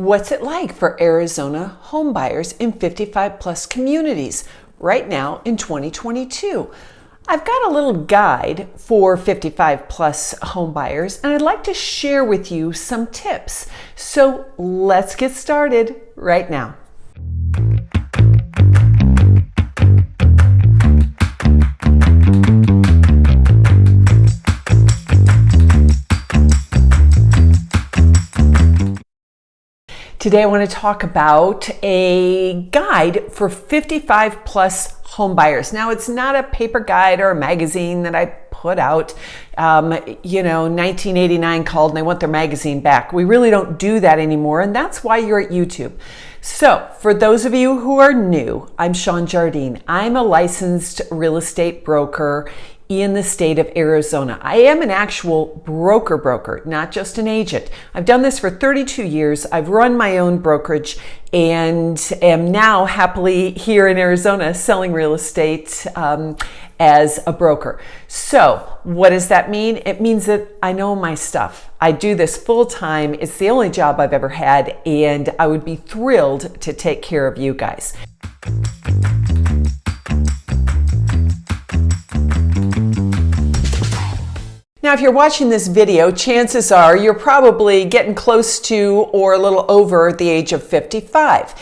What's it like for Arizona homebuyers in 55 plus communities right now in 2022? I've got a little guide for 55 plus homebuyers, and I'd like to share with you some tips. So let's get started right now. Today I want to talk about a guide for 55 plus home buyers. Now, it's not a paper guide or a magazine that I put out, 1989 called and they want their magazine back. We really don't do that anymore, and that's why you're at YouTube. So for those of you who are new, I'm Shawn Jardine. I'm a licensed real estate broker in the state of Arizona. I am an actual broker, not just an agent. I've done this for 32 years. I've run my own brokerage and am now happily here in Arizona selling real estate as a broker. So what does that mean? It means that I know my stuff. I do this full time. It's the only job I've ever had, and I would be thrilled to take care of you guys. Now, if you're watching this video, chances are you're probably getting close to or a little over the age of 55.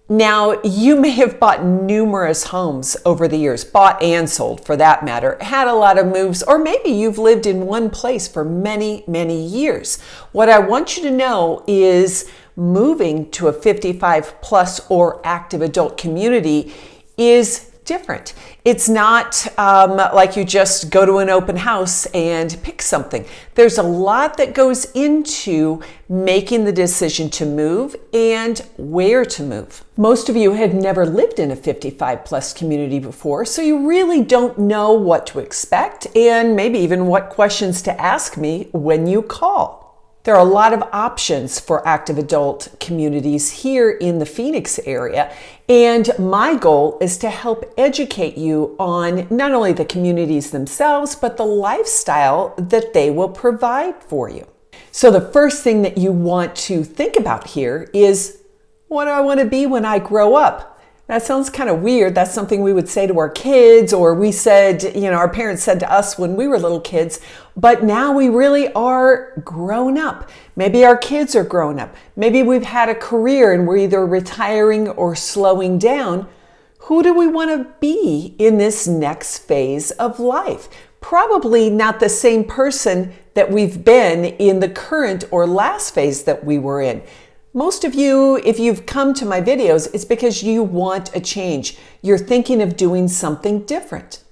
Now, you may have bought numerous homes over the years, bought and sold for that matter, had a lot of moves, or maybe you've lived in one place for many, many years. What I want you to know is moving to a 55 plus or active adult community is different. It's not like you just go to an open house and pick something. There's a lot that goes into making the decision to move and where to move. Most of you have never lived in a 55 plus community before, so you really don't know what to expect and maybe even what questions to ask me when you call. There are a lot of options for active adult communities here in the Phoenix area, and my goal is to help educate you on not only the communities themselves, but the lifestyle that they will provide for you. So the first thing that you want to think about here is, what do I want to be when I grow up? That sounds kind of weird. That's something we would say to our kids, or we said, our parents said to us when we were little kids, but now we really are grown up. Maybe our kids are grown up. Maybe we've had a career and we're either retiring or slowing down. Who do we want to be in this next phase of life? Probably not the same person that we've been in the current or last phase that we were in. Most of you, if you've come to my videos, it's because you want a change. You're thinking of doing something different.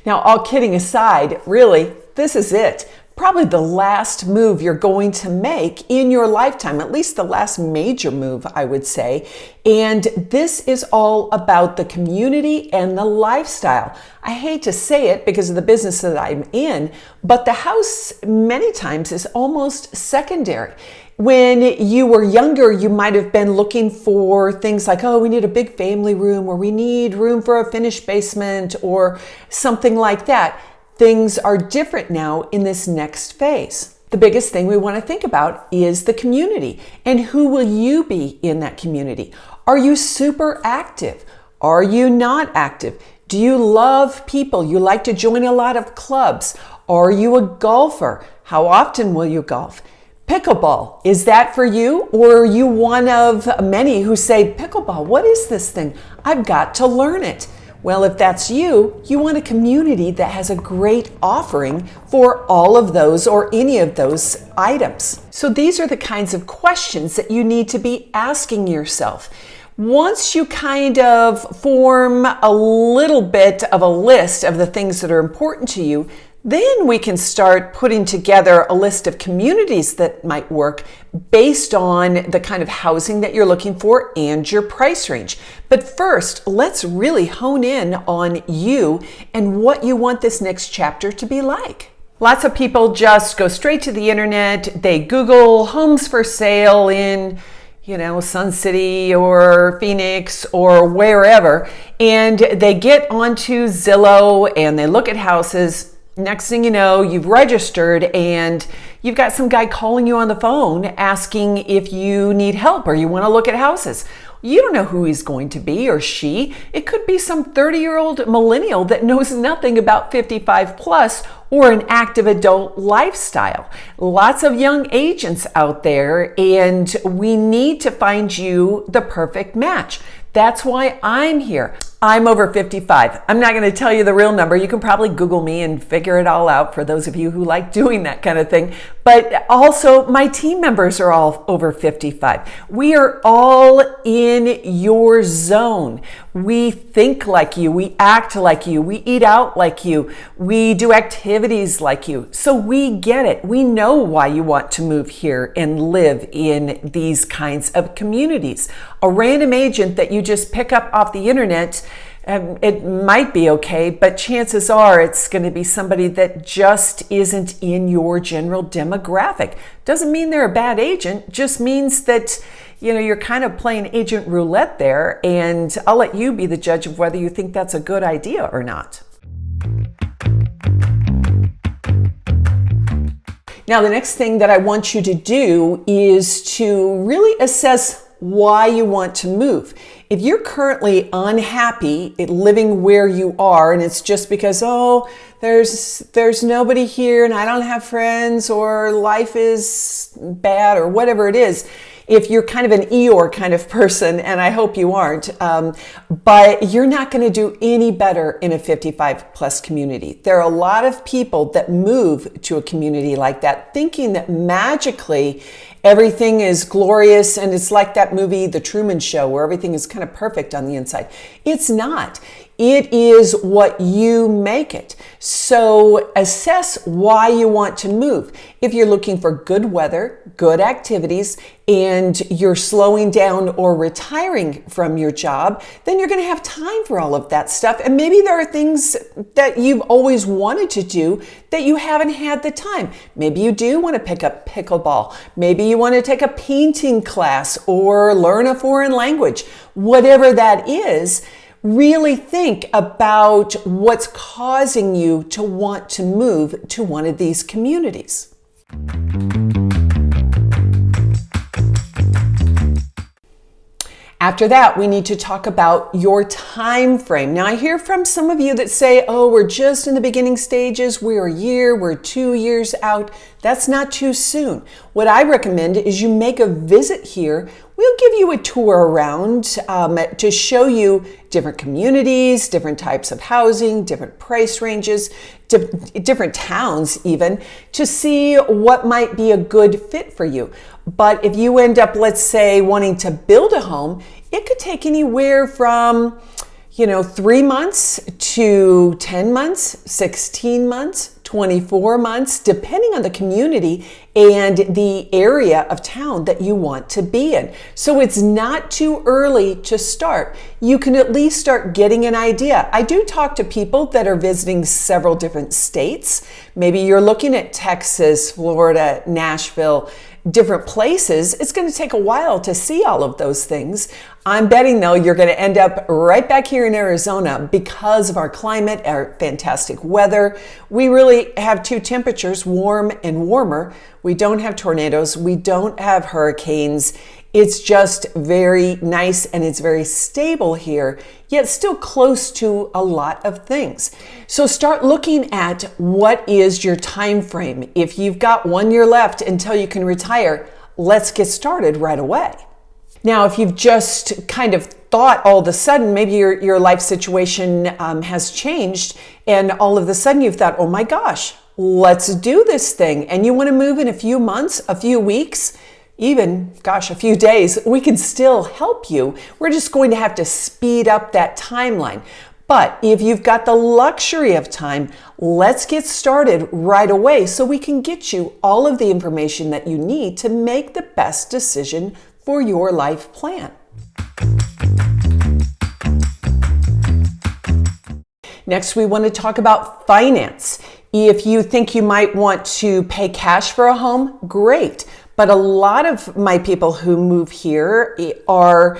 Now, all kidding aside, really, this is it. Probably the last move you're going to make in your lifetime, at least the last major move, I would say. And this is all about the community and the lifestyle. I hate to say it because of the business that I'm in, but the house many times is almost secondary. When you were younger, you might have been looking for things like, we need a big family room, or we need room for a finished basement, or something like that. Things are different now in this next phase. The biggest thing we want to think about is the community, and who will you be in that community? Are you super active? Are you not active? Do you love people? You like to join a lot of clubs? Are you a golfer? How often will you golf? Pickleball, is that for you? Or are you one of many who say, pickleball, what is this thing? I've got to learn it. Well, if that's you, you want a community that has a great offering for all of those or any of those items. So these are the kinds of questions that you need to be asking yourself. Once you kind of form a little bit of a list of the things that are important to you, then we can start putting together a list of communities that might work based on the kind of housing that you're looking for and your price range. But first, let's really hone in on you and what you want this next chapter to be like. Lots of people just go straight to the internet. They Google homes for sale in Sun City or Phoenix or wherever, and they get onto Zillow and they look at houses. Next thing you know, you've registered and you've got some guy calling you on the phone asking if you need help or you want to look at houses. You don't know who he's going to be or she. It could be some 30-year-old millennial that knows nothing about 55 plus or an active adult lifestyle. Lots of young agents out there, and we need to find you the perfect match. That's why I'm here. I'm over 55. I'm not going to tell you the real number. You can probably Google me and figure it all out for those of you who like doing that kind of thing. But also, my team members are all over 55. We are all in your zone. We think like you. We act like you. We eat out like you. We do activities like you. So we get it. We know why you want to move here and live in these kinds of communities. A random agent that you just pick up off the internet, it might be okay, but chances are it's going to be somebody that just isn't in your general demographic. Doesn't mean they're a bad agent, just means that you're kind of playing agent roulette there, and I'll let you be the judge of whether you think that's a good idea or not. Now, the next thing that I want you to do is to really assess why you want to move. If you're currently unhappy at living where you are, and it's just because, there's nobody here and I don't have friends, or life is bad, or whatever it is, if you're kind of an Eeyore kind of person, and I hope you aren't, but you're not going to do any better in a 55 plus community. There are a lot of people that move to a community like that thinking that magically everything is glorious and it's like that movie, The Truman Show, where everything is kind of perfect on the inside. It's not. It is what you make it. So assess why you want to move. If you're looking for good weather, good activities, and you're slowing down or retiring from your job, then you're going to have time for all of that stuff. And maybe there are things that you've always wanted to do that you haven't had the time. Maybe you do want to pick up pickleball. Maybe you want to take a painting class or learn a foreign language. Whatever that is, really think about what's causing you to want to move to one of these communities. After that, we need to talk about your time frame. Now, I hear from some of you that say, we're just in the beginning stages. We're a year, we're 2 years out. That's not too soon. What I recommend is you make a visit here. We'll give you a tour around to show you different communities, different types of housing, different price ranges, different towns even, to see what might be a good fit for you. But if you end up, let's say, wanting to build a home, it could take anywhere from 3 months to 10 months, 16 months, 24 months, depending on the community and the area of town that you want to be in. So it's not too early to start. You can at least start getting an idea. I do talk to people that are visiting several different states. Maybe you're looking at Texas, Florida, Nashville, different places. It's going to take a while to see all of those things. I'm betting, though, you're going to end up right back here in Arizona because of our climate, our fantastic weather. We really have two temperatures, warm and warmer. We don't have tornadoes. We don't have hurricanes. It's just very nice and it's very stable here, yet still close to a lot of things. So start looking at what is your time frame. If you've got 1 year left until you can retire, let's get started right away. Now, if you've just kind of thought all of a sudden, maybe your life situation has changed, and all of a sudden you've thought, oh my gosh, let's do this thing. And you want to move in a few months, a few weeks, even, a few days, we can still help you. We're just going to have to speed up that timeline. But if you've got the luxury of time, let's get started right away so we can get you all of the information that you need to make the best decision for your life plan. Next, we want to talk about finance. If you think you might want to pay cash for a home, great. But a lot of my people who move here are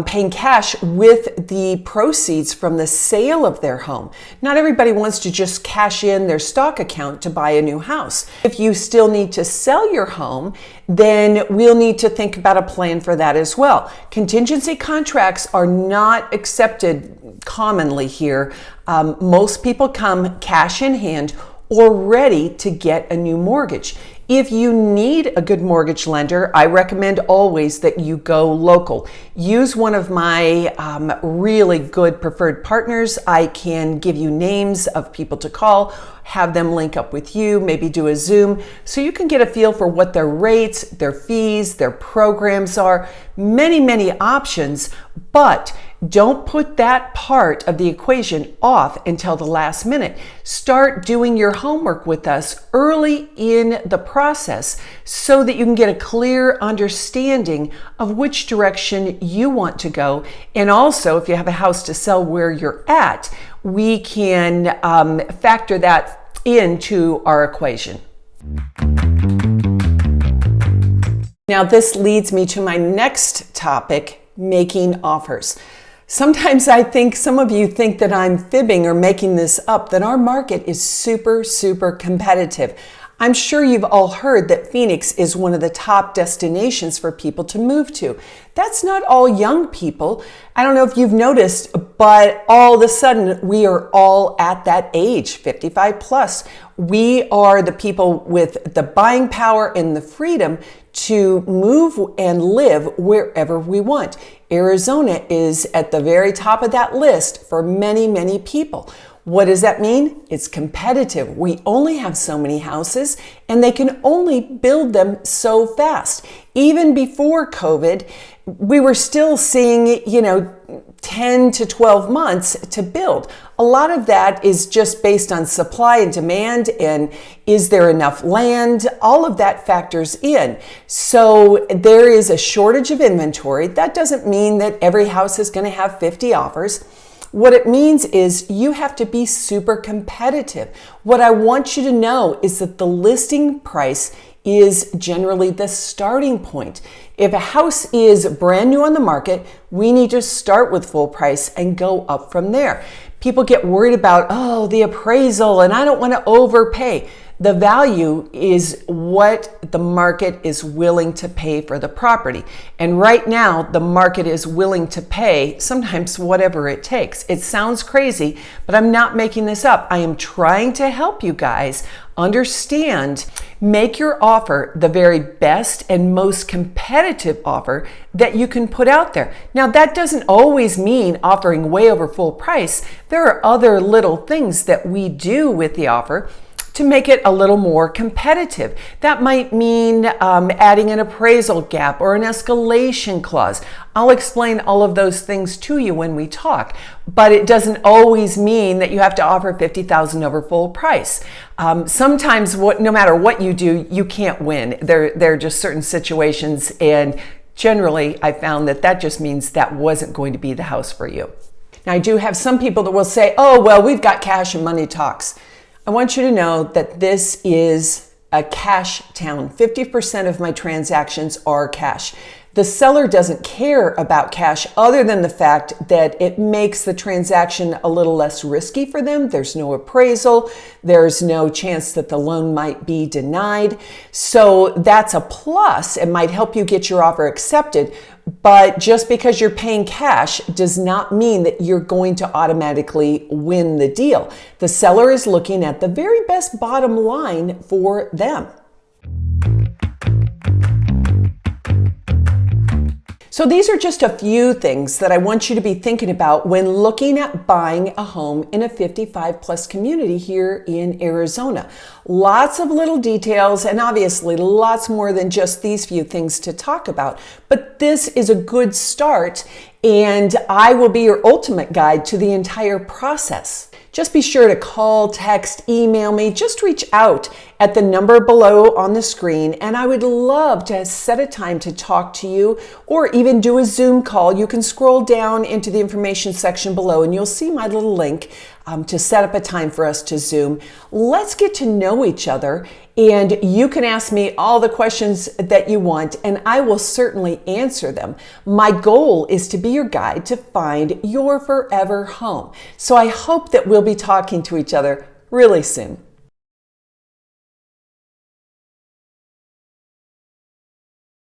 paying cash with the proceeds from the sale of their home. Not everybody wants to just cash in their stock account to buy a new house. If you still need to sell your home, then we'll need to think about a plan for that as well. Contingency contracts are not accepted commonly here. Most people come cash in hand or ready to get a new mortgage. If you need a good mortgage lender, I recommend always that you go local. Use one of my really good preferred partners. I can give you names of people to call, have them link up with you, maybe do a Zoom, so you can get a feel for what their rates, their fees, their programs are. Many, many options, but don't put that part of the equation off until the last minute. Start doing your homework with us early in the process so that you can get a clear understanding of which direction you want to go. And also, if you have a house to sell where you're at, we can factor that into our equation. Now, this leads me to my next topic, making offers. Sometimes I think some of you think that I'm fibbing or making this up, that our market is super, super competitive. I'm sure you've all heard that Phoenix is one of the top destinations for people to move to. That's not all young people. I don't know if you've noticed, but all of a sudden we are all at that age, 55 plus. We are the people with the buying power and the freedom to move and live wherever we want. Arizona is at the very top of that list for many, many people. What does that mean? It's competitive. We only have so many houses and they can only build them so fast. Even before COVID, we were still seeing, 10 to 12 months to build. A lot of that is just based on supply and demand, and is there enough land? All of that factors in. So there is a shortage of inventory. That doesn't mean that every house is going to have 50 offers. What it means is you have to be super competitive. What I want you to know is that the listing price is generally the starting point. If a house is brand new on the market, we need to start with full price and go up from there. People get worried about, the appraisal, and I don't want to overpay. The value is what the market is willing to pay for the property. And right now, the market is willing to pay sometimes whatever it takes. It sounds crazy, but I'm not making this up. I am trying to help you guys understand, make your offer the very best and most competitive offer that you can put out there. Now, that doesn't always mean offering way over full price. There are other little things that we do with the offer to make it a little more competitive. That might mean adding an appraisal gap or an escalation clause. I'll explain all of those things to you when we talk, but it doesn't always mean that you have to offer $50,000 over full price. Sometimes, no matter what you do, you can't win. There are just certain situations, and generally I found that just means that wasn't going to be the house for you. Now, I do have some people that will say, oh, well, we've got cash and money talks. I want you to know that this is a cash town. 50% of my transactions are cash. The seller doesn't care about cash other than the fact that it makes the transaction a little less risky for them. There's no appraisal. There's no chance that the loan might be denied. So that's a plus. It might help you get your offer accepted. But just because you're paying cash does not mean that you're going to automatically win the deal. The seller is looking at the very best bottom line for them. So these are just a few things that I want you to be thinking about when looking at buying a home in a 55 plus community here in Arizona. Lots of little details and obviously lots more than just these few things to talk about. But this is a good start, and I will be your ultimate guide to the entire process. Just be sure to call, text, email me, just reach out at the number below on the screen, and I would love to set a time to talk to you or even do a Zoom call. You can scroll down into the information section below and you'll see my little link to set up a time for us to Zoom. Let's get to know each other, and you can ask me all the questions that you want, and I will certainly answer them. My goal is to be your guide to find your forever home. So I hope that we'll be talking to each other really soon.